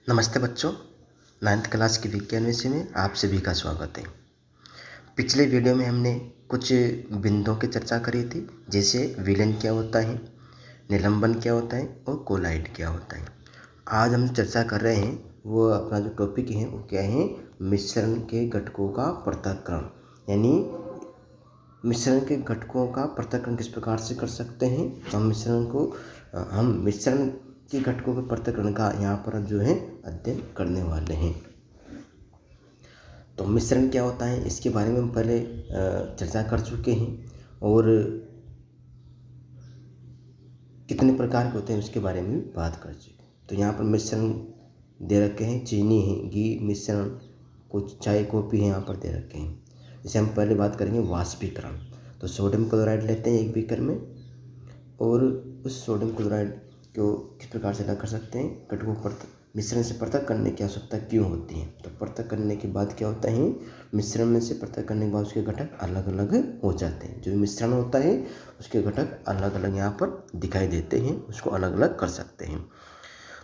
नमस्ते बच्चों, 9th class की विज्ञान विषय में आप सभी का स्वागत है। पिछले वीडियो में हमने कुछ बिंदुओं की चर्चा करी थी, जैसे विलन क्या होता है, निलंबन क्या होता है और कोलाइड क्या होता है। आज हम चर्चा कर रहे हैं वो अपना जो टॉपिक है वो क्या है, मिश्रण के घटकों का पृथक्करण। यानी मिश्रण के घटकों का पृथक्करण किस प्रकार से कर सकते हैं। हम मिश्रण के घटकों के पृथक्करण का यहाँ पर जो है अध्ययन करने वाले हैं। तो मिश्रण क्या होता है इसके बारे में हम पहले चर्चा कर चुके हैं, और कितने प्रकार के होते हैं उसके बारे में भी बात कर चुके हैं। तो यहाँ पर मिश्रण दे रखे हैं, चीनी है, घी मिश्रण, कुछ चाय कॉफ़ी है यहाँ पर दे रखे हैं। जैसे हम पहले बात करेंगे वाष्पीकरण। तो सोडियम क्लोराइड लेते हैं एक बीकर में, और उस सोडियम क्लोराइड को किस प्रकार से अलग कर सकते हैं, घटकों को मिश्रण से पृथक करने की आवश्यकता क्यों होती है। तो पृथक करने के बाद क्या होता है, मिश्रण में से पृथक करने के बाद उसके घटक अलग अलग हो जाते हैं। जो मिश्रण होता है उसके घटक अलग अलग यहाँ पर दिखाई देते हैं, उसको अलग अलग कर सकते हैं।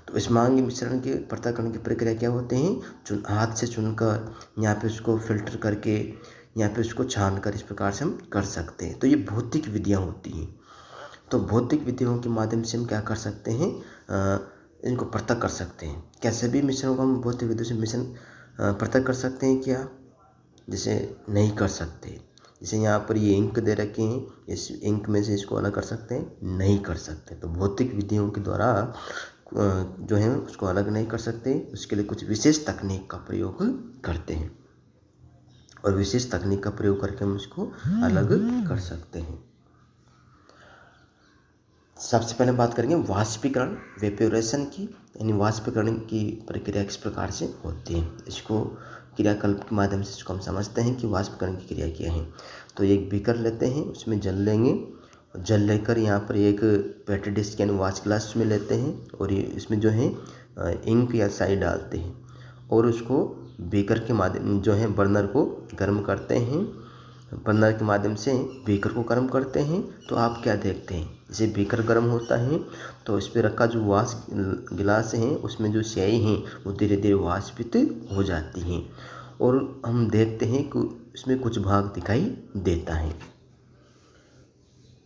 तो इस मांग मिश्रण के पृथक्करण की प्रक्रिया क्या होते हैं, हाथ से चुनकर यहाँ पे उसको फिल्टर करके यहाँ पे उसको छान कर इस प्रकार से हम कर सकते हैं। तो ये भौतिक विधियाँ होती हैं। तो भौतिक विधियों के माध्यम से हम क्या कर सकते हैं, इनको पृथक कर सकते हैं। क्या सभी मिश्रणों को हम भौतिक विधियों से मिश्रण पृथक कर सकते हैं क्या? जैसे नहीं कर सकते। जैसे यहाँ पर ये इंक दे रखे हैं, इस इंक में से इसको अलग कर सकते हैं, नहीं कर सकते। तो भौतिक विधियों के द्वारा जो है उसको अलग नहीं कर सकते, उसके लिए कुछ विशेष तकनीक का प्रयोग करते हैं, और विशेष तकनीक का प्रयोग करके हम उसको अलग कर सकते हैं। सबसे पहले बात करेंगे वाष्पीकरण, वेपोरेशन की। यानी वाष्पीकरण की प्रक्रिया किस प्रकार से होती है, इसको क्रियाकल्प के माध्यम से इसको हम समझते हैं कि वाष्पीकरण की क्रिया क्या है। तो एक बीकर लेते हैं, उसमें जल लेंगे, जल लेकर यहाँ पर एक पेट्री डिश यानी वाच ग्लास में लेते हैं, और ये इसमें जो है इंक या स्याही डालते हैं, और उसको बीकर के माध्यम जो है बर्नर को गर्म करते हैं। बर्नर के माध्यम से बीकर को गर्म करते हैं। तो आप क्या देखते हैं, जैसे बीकर गर्म होता है तो इस पर रखा जो गिलास है उसमें जो स्याही है वो धीरे धीरे वाष्पित हो जाती हैं, और हम देखते हैं कि इसमें कुछ भाग दिखाई देता है।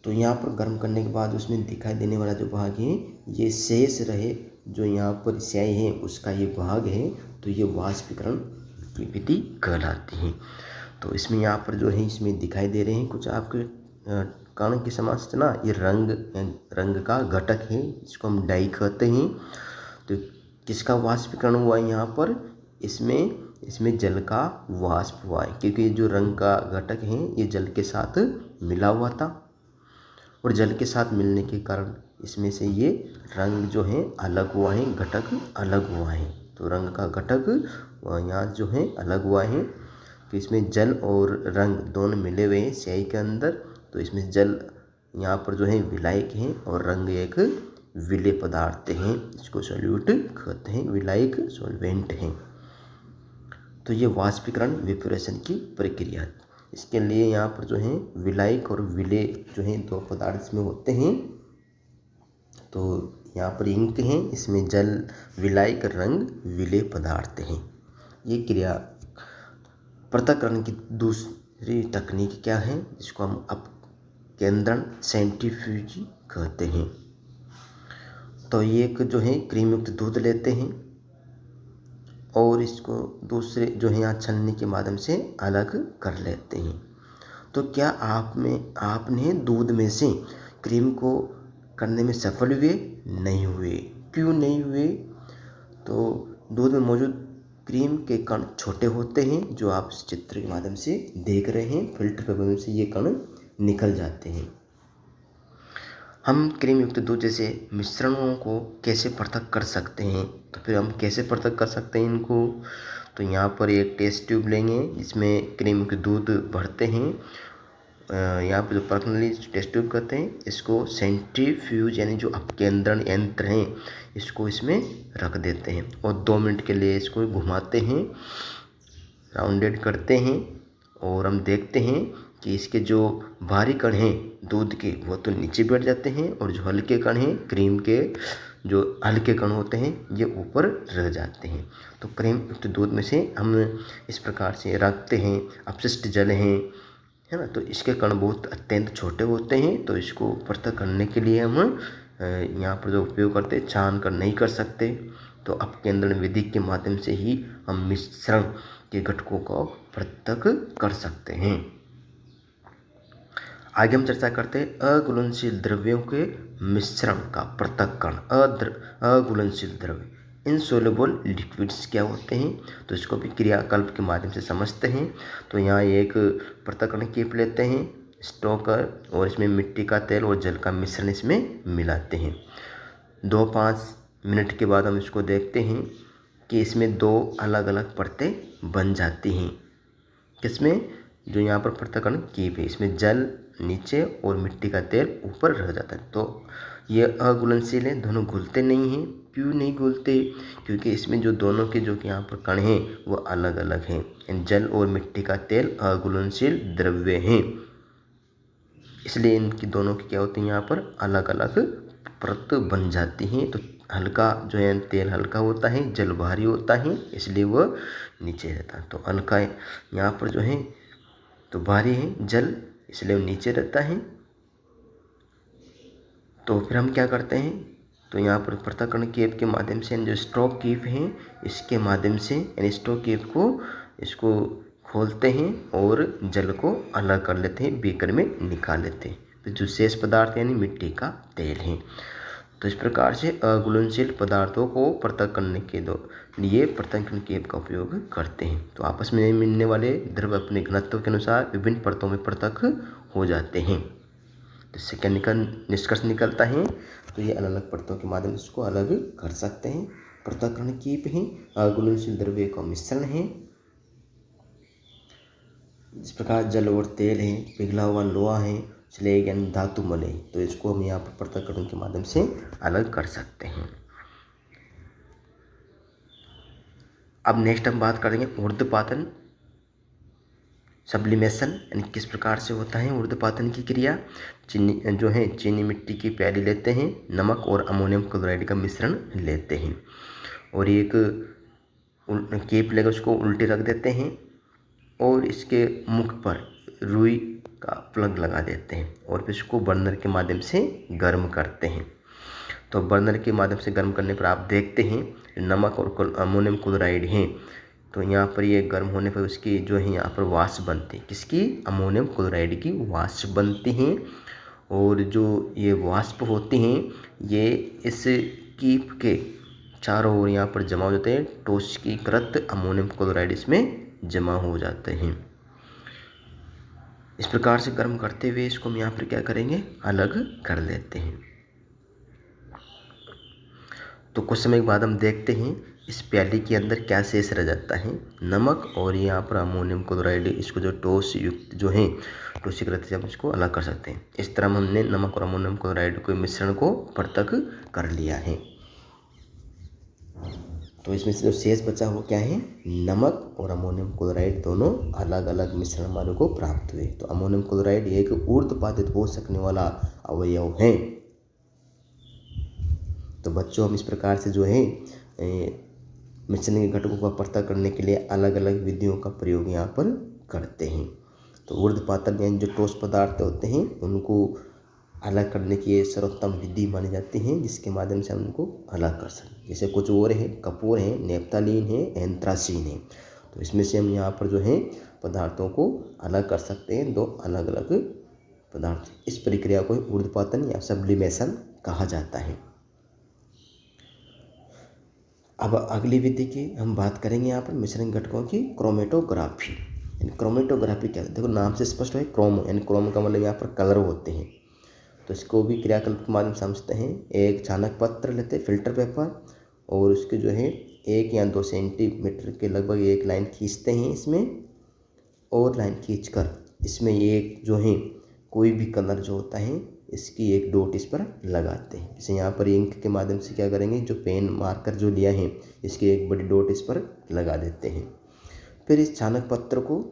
तो यहाँ पर गर्म करने के बाद उसमें दिखाई देने वाला जो भाग है ये शेष रहे, जो यहाँ पर स्याही है उसका ये भाग है, तो ये वाष्पीकरण की विधि कहलाती है। तो इसमें यहाँ पर जो है इसमें दिखाई दे रहे हैं कुछ आपके कण की संरचना, ये रंग का घटक है, इसको हम डाई कहते हैं। तो किसका वाष्पीकरण हुआ है यहाँ पर, इसमें जल का वाष्प हुआ है, क्योंकि जो रंग का घटक है ये जल के साथ मिला हुआ था, और जल के साथ मिलने के कारण इसमें से ये रंग जो है अलग हुआ है, घटक अलग हुआ है। तो रंग का घटक यहाँ जो है अलग हुआ है, तो इसमें जल और रंग दोनों मिले हुए हैं स्याही के अंदर। तो इसमें जल यहाँ पर जो है विलायक है, और रंग एक विलेय पदार्थ हैं, इसको सॉल्यूट कहते हैं, विलायक सॉल्वेंट हैं। तो ये वाष्पीकरण वेपोरेशन की प्रक्रिया है। इसके लिए यहाँ पर जो है विलायक और विलेय जो है दो पदार्थ इसमें होते हैं। तो यहाँ पर इंक है, इसमें जल विलायक, रंग विलेय पदार्थ हैं। ये क्रिया पृथक्करण की दूसरी तकनीक क्या है, जिसको हम अपकेंद्रण सेंट्रीफ्यूज कहते हैं। तो ये एक जो है क्रीम युक्त दूध लेते हैं, और इसको दूसरे जो है यहाँ छलनी के माध्यम से अलग कर लेते हैं। तो क्या आपने दूध में से क्रीम को करने में सफल हुए? नहीं हुए। क्यों नहीं हुए? तो दूध में मौजूद क्रीम के कण छोटे होते हैं, जो आप इस चित्र के माध्यम से देख रहे हैं, फिल्टर के माध्यम से ये कण निकल जाते हैं। हम क्रीम युक्त दूध जैसे मिश्रणों को कैसे पृथक कर सकते हैं, तो फिर हम कैसे पृथक कर सकते हैं इनको। तो यहाँ पर एक टेस्ट ट्यूब लेंगे, जिसमें क्रीम युक्त दूध भरते हैं। यहाँ पर जो पर्सनली टेस्ट ट्यूब कहते हैं, इसको सेंट्रीफ्यूज यानी जो अपकेंद्रण यंत्र हैं इसको इसमें रख देते हैं, और 2 मिनट के लिए इसको घुमाते हैं, राउंडेड करते हैं, और हम देखते हैं कि इसके जो भारी कण हैं दूध के वो तो नीचे बैठ जाते हैं, और जो हल्के कण हैं क्रीम के जो हल्के कण होते हैं ये ऊपर रह जाते हैं। तो क्रीम युक्त दूध में से हम इस प्रकार से रक्त हैं, अपशिष्ट जल हैं, है ना, तो इसके कण बहुत अत्यंत छोटे होते हैं। तो इसको पृथक करने के लिए हम यहाँ पर जो उपयोग करते हैं, छान कर नहीं कर सकते। तो अपकेंद्रण विधि के माध्यम से ही हम मिश्रण के घटकों को पृथक कर सकते हैं। आगे हम चर्चा करते हैं अघुलनशील द्रव्यों के मिश्रण का पृथक्करण। अघुलनशील द्रव्य इनसोल्युबल लिक्विड्स क्या होते हैं, तो इसको भी क्रियाकल्प के माध्यम से समझते हैं। तो यहाँ एक पृथक्करण कीप लेते हैं स्टोकर, और इसमें मिट्टी का तेल और जल का मिश्रण इसमें मिलाते हैं। 2-5 मिनट के बाद हम इसको देखते हैं कि इसमें 2 अलग अलग परतें बन जाती हैं। किसमें, जो यहाँ पर पृथक्करण कीप है, इसमें जल नीचे और मिट्टी का तेल ऊपर रह जाता है। तो ये अघुलनशील है, दोनों घुलते नहीं हैं। क्यों नहीं घुलते, क्योंकि इसमें जो दोनों के जो कि यहाँ पर कण हैं वो अलग अलग हैं। जल और मिट्टी का तेल अघुलनशील द्रव्य हैं, इसलिए इनकी दोनों की क्या होती है, यहाँ पर अलग अलग परत बन जाती हैं। तो हल्का जो है तेल हल्का होता है, जल भारी होता है, इसलिए वह नीचे रहता है। तो हल्का यहाँ पर जो है तो भारी है जल, इसलिए वो नीचे रहता है। तो फिर हम क्या करते हैं, तो यहाँ पर पृथक्करण कीप के माध्यम से जो स्ट्रोक कीप है इसके माध्यम से, यानी स्ट्रोक कीप को इसको खोलते हैं और जल को अलग कर लेते हैं, बीकर में निकाल लेते हैं। फिर जो शेष पदार्थ यानी मिट्टी का तेल है। तो इस प्रकार से अघुलनशील पदार्थों को पृथक करने के लिए पृथक्करण कीप का उपयोग करते हैं। तो आपस में मिलने वाले द्रव अपने घनत्व के अनुसार विभिन्न परतों में पृथक हो जाते हैं। तो इससे क्या निष्कर्ष निकलता है, तो ये अलग अलग परतों के माध्यम से इसको अलग कर सकते हैं। पृथक्करण कीप है, अघुलनशील द्रव्य का मिश्रण है। इस प्रकार जल और तेल है, पिघला हुआ लोहा है, स्लेग यानी धातु मल है, तो इसको हम यहाँ पर पृथक्करण के माध्यम से अलग कर सकते हैं। अब नेक्स्ट हम बात करेंगे ऊर्ध्वपातन, सब्लिमेशन, यानी किस प्रकार से होता है ऊर्ध्वपातन की क्रिया। चीनी मिट्टी की प्याली लेते हैं, नमक और अमोनियम क्लोराइड का मिश्रण लेते हैं और एक केप लेकर उसको उल्टे रख देते हैं और इसके मुख पर रुई का प्लग लगा देते हैं और फिर इसको बर्नर के माध्यम से गर्म करते हैं। तो बर्नर के माध्यम से गर्म करने पर आप देखते हैं नमक और अमोनियम क्लोराइड हैं, तो यहाँ पर ये गर्म होने पर उसकी जो है यहाँ पर वाष्प बनती है, किसकी, अमोनियम क्लोराइड की वाष्प बनती हैं। और जो ये वाष्प होती हैं ये इस कीप के चारों ओर यहाँ पर जमा हो जाते हैं, टोष्कीकृत अमोनियम क्लोराइड इसमें जमा हो जाते हैं। इस प्रकार से गर्म करते हुए इसको हम यहाँ पर क्या करेंगे, अलग कर लेते हैं। तो कुछ समय के बाद हम देखते हैं इस प्याली के अंदर क्या शेष रह जाता है, नमक और यहाँ पर अमोनियम क्लोराइड, इसको जो टोस युक्त जो है टोशीकृत से हम इसको अलग कर सकते हैं। इस तरह हमने नमक और अमोनियम क्लोराइड के मिश्रण को पृथक कर लिया है। तो इसमें से जो शेष बचा वो क्या है, नमक और अमोनियम क्लोराइड दोनों अलग अलग मिश्रण हमारे को प्राप्त हुए। तो अमोनियम क्लोराइड एक ऊर्ध्वपातित हो सकने वाला अवयव है। तो बच्चों हम इस प्रकार से जो है मिश्रण के घटकों का पृथक करने के लिए अलग अलग विधियों का प्रयोग यहाँ पर करते हैं। तो ऊर्ध्वपातन यानी जो ठोस पदार्थ होते हैं उनको अलग करने की सर्वोत्तम विधि मानी जाती है, जिसके माध्यम से हम उनको अलग कर सकते हैं। जैसे कुछ और है, कपूर है, नेफ्थलीन है, एंथ्रासीन है। तो इसमें से हम यहाँ पर जो है पदार्थों को अलग कर सकते हैं, 2 अलग अलग पदार्थ। इस प्रक्रिया को ऊर्ध्वपातन या सब्लिमेशन कहा जाता है। अब अगली विधि की हम बात करेंगे यहाँ पर मिश्रण घटकों की क्रोमेटोग्राफी। यानी क्रोमेटोग्राफी क्या है, देखो नाम से स्पष्ट है, क्रोम यानी क्रोम का मतलब यहाँ पर कलर होते हैं। तो इसको भी क्रियाकल्प के माध्यम से समझते हैं। एक छानक पत्र लेते हैं, फिल्टर पेपर, और उसके जो है 1 या 2 सेंटीमीटर के लगभग एक लाइन खींचते हैं इसमें, और लाइन खींचकर इसमें एक जो है कोई भी कलर जो होता है इसकी एक डॉट इस पर लगाते हैं। जैसे यहाँ पर इंक के माध्यम से क्या करेंगे, जो पेन मार्कर जो लिया है इसकी एक बड़ी डॉट इस पर लगा देते हैं। फिर इस छानक पत्र को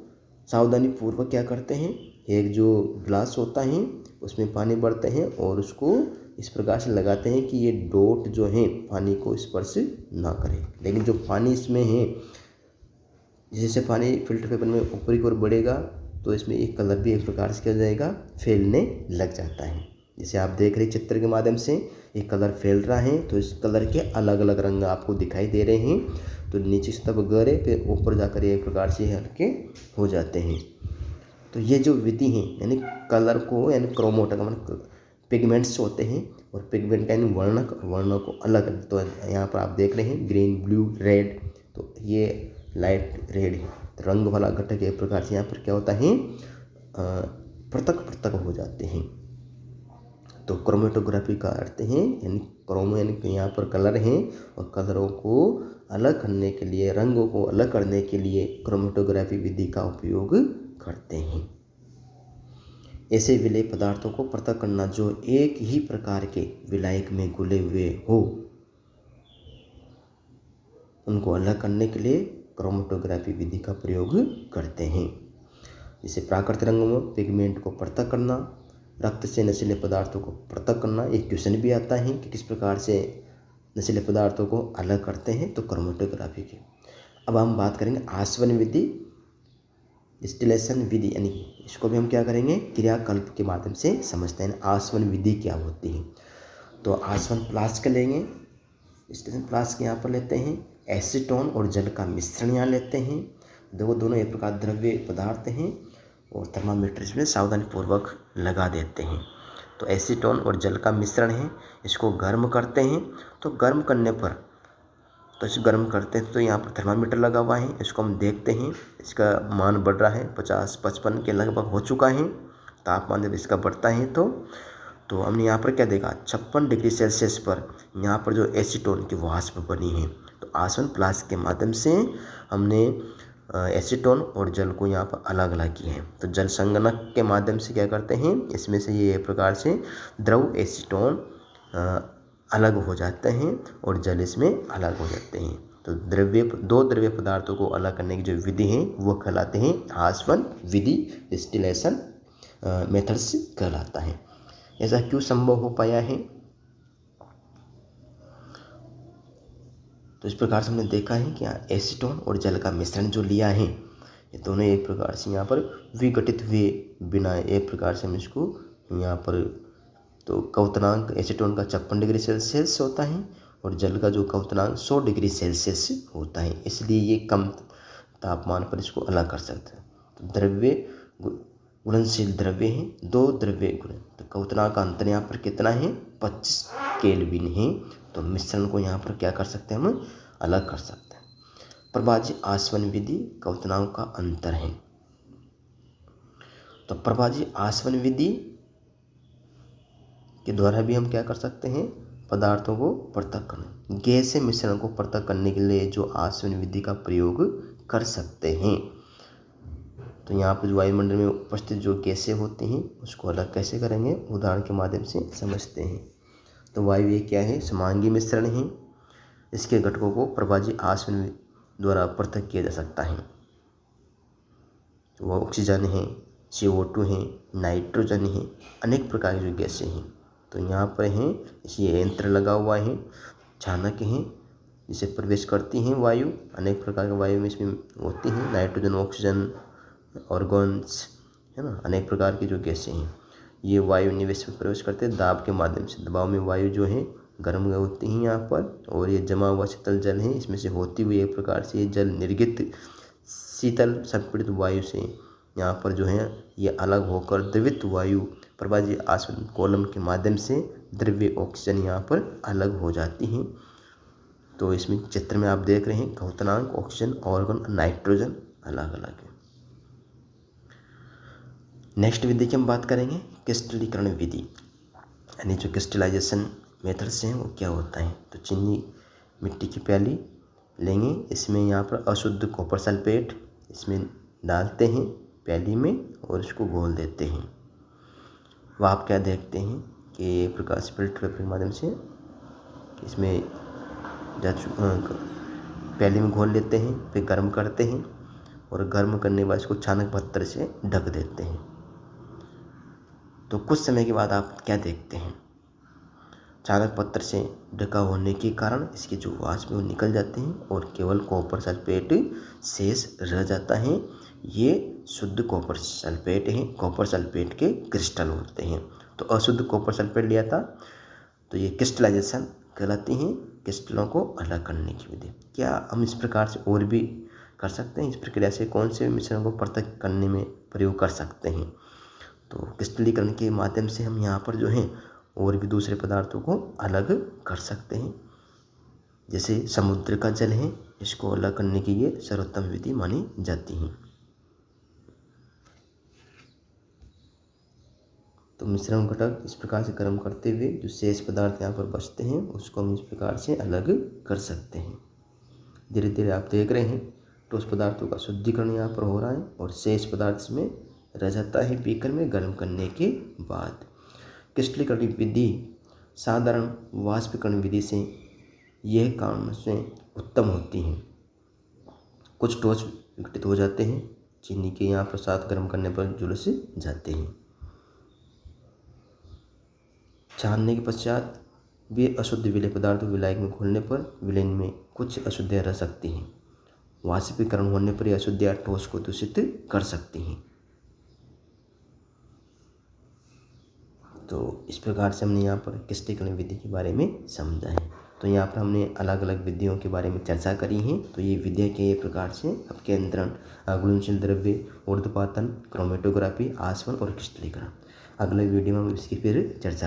सावधानी पूर्वक क्या करते हैं, एक जो ग्लास होता है उसमें पानी भरते हैं और उसको इस प्रकार से लगाते हैं कि ये डॉट जो है पानी को स्पर्श ना करे। लेकिन जो पानी इसमें है, जैसे पानी फिल्टर पेपर में ऊपर की ओर बढ़ेगा तो इसमें एक कलर भी एक प्रकार से क्या हो जाएगा, फैलने लग जाता है। जैसे आप देख रहे हैं चित्र के माध्यम से एक कलर फैल रहा है, तो इस कलर के अलग अलग रंग आपको दिखाई दे रहे हैं। तो नीचे से तब गहरे, फिर ऊपर जाकर एक प्रकार से हल्के हो जाते हैं। तो ये जो विधि है, यानी कलर को, यानी क्रोमोटा का मतलब पिगमेंट्स होते हैं, और पिगमेंट का यानी वर्णों को अलग। तो यहाँ पर आप देख रहे हैं ग्रीन, ब्लू, रेड, तो ये लाइट रेड है, रंग वाला घटक एक प्रकार से यहाँ पर क्या होता है, पृथक पृथक हो जाते हैं। तो क्रोमेटोग्राफी का अर्थ है, यानी क्रोमो यानी यहाँ पर कलर हैं, और कलरों को अलग करने के लिए, रंगों को अलग करने के लिए क्रोमेटोग्राफी विधि का उपयोग करते हैं। ऐसे विलेय पदार्थों को पृथक करना जो एक ही प्रकार के विलायक में घुले हुए हो, उनको अलग करने के लिए क्रोमेटोग्राफी विधि का प्रयोग करते हैं। जैसे प्राकृतिक रंगों में पिगमेंट को पृथक करना, रक्त से नशीले पदार्थों को पृथक करना। एक क्वेश्चन भी आता है कि किस प्रकार से नशीले पदार्थों को अलग करते हैं, तो क्रोमेटोग्राफी की। अब हम बात करेंगे आसवन विधि, डिस्टिलेशन विधि, यानी इसको भी हम क्या करेंगे, क्रियाकल्प के माध्यम से समझते हैं आसवन विधि क्या होती है। तो आसवन फ्लास्क लेंगे, डिस्टिलेशन फ्लास्क यहाँ पर लेते हैं, एसीटोन और जल का मिश्रण यहाँ लेते हैं। दोनों एक प्रकार द्रव्य पदार्थ हैं, और थर्मामीटर इसमें सावधानीपूर्वक लगा देते हैं। तो एसीटोन और जल का मिश्रण है, इसको गर्म करते हैं। तो गर्म करने पर, तो इसे गर्म करते हैं, तो यहाँ पर थर्मामीटर लगा हुआ है, इसको हम देखते हैं, इसका मान बढ़ रहा है, 50-55 के लगभग हो चुका है तापमान। जब इसका बढ़ता है तो हमने यहाँ पर क्या देखा, 56 डिग्री सेल्सियस पर यहाँ पर जो एसीटोन की वाष्प बनी है। तो आसवन फ्लास्क के माध्यम से हमने एसीटोन और जल को यहाँ पर अलग अलग किए हैं। तो जल संगणक के माध्यम से क्या करते हैं, इसमें से ये एक प्रकार से द्रव एसीटोन अलग हो जाते हैं, और जल इसमें अलग हो जाते हैं। तो दो द्रव्य पदार्थों को अलग करने की जो विधि है वो कहलाते हैं आसवन विधि, डिस्टिलेशन मेथड्स कहलाता है। ऐसा क्यों संभव हो पाया है, तो इस प्रकार से हमने देखा है कि यहाँ एसीटोन और जल का मिश्रण जो लिया है, ये दोनों एक प्रकार से यहाँ पर विघटित हुए बिना, एक प्रकार से हम इसको यहाँ पर, तो क्वथनांक एसीटोन का 56 डिग्री सेल्सियस होता है, और जल का जो क्वथनांक 100 डिग्री सेल्सियस होता है, इसलिए ये कम तापमान पर इसको अलग कर सकते हैं। तो द्रव्य गुणनशील द्रव्य हैं, दो द्रव्य गुण, तो क्वथनांक का अंतर यहाँ पर कितना है, 25 केल्विन है। तो मिश्रण को यहाँ पर क्या कर सकते हैं, हम अलग कर सकते हैं। प्रभाजी आसवन विधि, क्वथनांक का अंतर है। तो प्रभाजी आसवन विधि के द्वारा भी हम क्या कर सकते हैं, पदार्थों को पृथक करना, गैसीय मिश्रण को पृथक करने के लिए जो आसवन विधि का प्रयोग कर सकते हैं। तो यहाँ पर जो वायुमंडल में उपस्थित जो गैसें होती हैं उसको अलग कैसे करेंगे, उदाहरण के माध्यम से समझते हैं। तो वायु ये क्या है, समांगी मिश्रण है, इसके घटकों को प्रभाजी आसवन द्वारा पृथक किया जा सकता है। वह ऑक्सीजन है, CO2 है, नाइट्रोजन है, अनेक प्रकार की जो गैसें हैं। तो यहाँ पर हैं, इसे यंत्र लगा हुआ है, चाणक हैं, जिसे प्रवेश करती हैं वायु, अनेक प्रकार के वायु में इसमें होती हैं, नाइट्रोजन, ऑक्सीजन, ऑर्गन्स, है ना, अनेक प्रकार की जो गैसें हैं, ये वायु निवेश में प्रवेश करते हैं दाब के माध्यम से। दबाव में वायु जो है गर्म होती हैं यहाँ पर, और ये जमा हुआ शीतल जल है, इसमें से होती हुई एक प्रकार से ये जल निर्गित शीतल संपीड़ित वायु से यहाँ पर जो है ये अलग होकर द्रवित वायु प्रभाजी आसवन कॉलम के माध्यम से द्रव्य ऑक्सीजन यहाँ पर अलग हो जाती हैं। तो इसमें चित्र में आप देख रहे हैं क्वथनांक, ऑक्सीजन, ऑर्गन, नाइट्रोजन अलग अलग है। नेक्स्ट विधि की हम बात करेंगे क्रिस्टलीकरण विधि, यानी जो क्रिस्टलाइजेशन मेथड्स हैं वो क्या होता है। तो चीनी मिट्टी की प्याली लेंगे, इसमें यहाँ पर अशुद्ध कॉपर सल्फेट इसमें डालते हैं प्याली में, और इसको घोल देते हैं। वह आप क्या देखते हैं कि एक प्रकार से फिल्टर पेपर के माध्यम से इसमें प्याली में घोल लेते हैं, फिर गर्म करते हैं, और गर्म करने के बाद इसको छानक पत्थर से ढक देते हैं। तो कुछ समय के बाद आप क्या देखते हैं, चालक पत्र से ढका होने के कारण इसके जो वाष्प है वो निकल जाते हैं और केवल कॉपर सल्फेट शेष रह जाता है। ये शुद्ध कॉपर सल्फेट है। कॉपर सल्फेट के क्रिस्टल होते हैं। तो अशुद्ध कॉपर सल्फेट लिया था तो ये क्रिस्टलाइजेशन कहलाती हैं, क्रिस्टलों को अलग करने की विधि। क्या हम इस प्रकार से और भी कर सकते हैं? इस प्रक्रिया से कौन से मिश्रण को पृथक करने में प्रयोग कर सकते हैं? तो क्रिस्टलीकरण के माध्यम से हम यहाँ पर जो है और भी दूसरे पदार्थों को अलग कर सकते हैं। जैसे समुद्र का जल है, इसको अलग करने की ये सर्वोत्तम विधि मानी जाती है। तो मिश्रण घटक इस प्रकार से कर्म करते हुए जो शेष पदार्थ यहाँ पर बचते हैं उसको हम इस प्रकार से अलग कर सकते हैं। धीरे धीरे आप देख रहे हैं ठोस पदार्थों का शुद्धिकरण यहाँ पर हो रहा है और शेष पदार्थ इसमें रह जाता है बीकर में गर्म करने के बाद। क्रिस्टलीकरण विधि साधारण वाष्पीकरण विधि से यह काम से उत्तम होती है। कुछ ठोस विघटित हो जाते हैं, चीनी के यहाँ पर साथ गर्म करने पर झुलस जाते हैं। छानने के पश्चात वे अशुद्ध विलेय पदार्थों विलायक में घोलने पर विलयन में कुछ अशुद्धियाँ रह सकती हैं। वाष्पीकरण होने पर यह अशुद्धियाँ ठोस को दूषित कर सकती हैं। तो इस प्रकार से हमने यहाँ पर क्रिस्टलीकरण विधि के बारे में समझा है। तो यहाँ पर हमने अलग अलग विधियों के बारे में चर्चा करी है। तो ये विधियाँ के प्रकार से अपकेंद्रण, अघुलनशील द्रव्य, ऊर्ध्वपातन, क्रोमेटोग्राफी, आसवन और क्रिस्टलीकरण। अगले वीडियो में हम इसकी फिर चर्चा